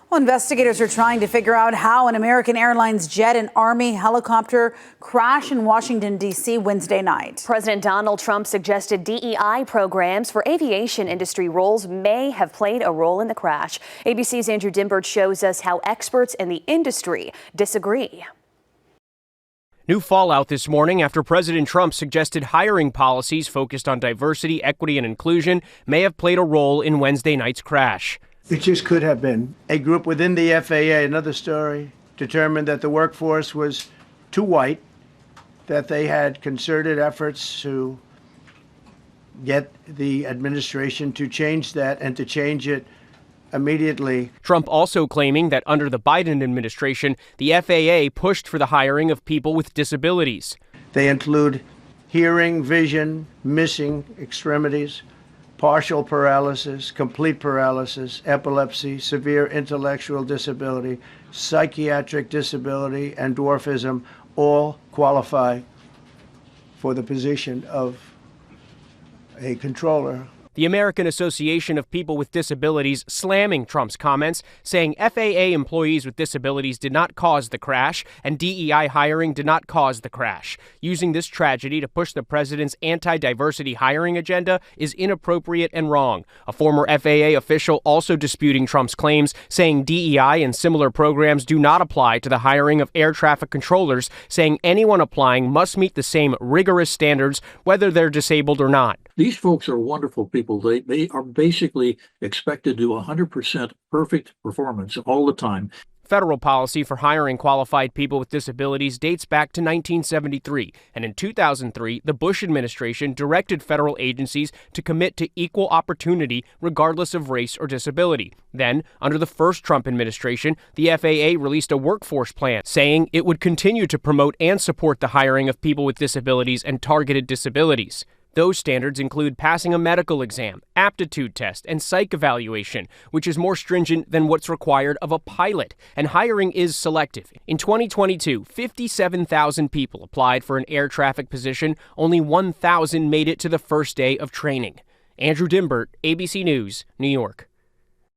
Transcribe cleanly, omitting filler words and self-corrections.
Well, investigators are trying to figure out how an American Airlines jet and Army helicopter crashed in Washington, D.C. Wednesday night. President Donald Trump suggested DEI programs for aviation industry roles may have played a role in the crash. ABC's Andrew Dimbert shows us how experts in the industry disagree. New fallout this morning after President Trump suggested hiring policies focused on diversity, equity, and inclusion may have played a role in Wednesday night's crash. It just could have been. A group within the FAA, another story, determined that the workforce was too white, that they had concerted efforts to get the administration to change that and to change it immediately. Trump also claiming that under the Biden administration, the FAA pushed for the hiring of people with disabilities. They include hearing, vision, missing extremities, partial paralysis, complete paralysis, epilepsy, severe intellectual disability, psychiatric disability, and dwarfism all qualify for the position of a controller. The American Association of People with Disabilities slamming Trump's comments, saying FAA employees with disabilities did not cause the crash and DEI hiring did not cause the crash. Using this tragedy to push the president's anti-diversity hiring agenda is inappropriate and wrong. A former FAA official also disputing Trump's claims, saying DEI and similar programs do not apply to the hiring of air traffic controllers, saying anyone applying must meet the same rigorous standards whether they're disabled or not. These folks are wonderful people. They are basically expected to do 100% perfect performance all the time. Federal policy for hiring qualified people with disabilities dates back to 1973, and in 2003, the Bush administration directed federal agencies to commit to equal opportunity regardless of race or disability. Then, under the first Trump administration, the FAA released a workforce plan saying it would continue to promote and support the hiring of people with disabilities and targeted disabilities. Those standards include passing a medical exam, aptitude test, and psych evaluation, which is more stringent than what's required of a pilot, and hiring is selective. In 2022, 57,000 people applied for an air traffic position. Only 1,000 made it to the first day of training. Andrew Dimbert, ABC News, New York.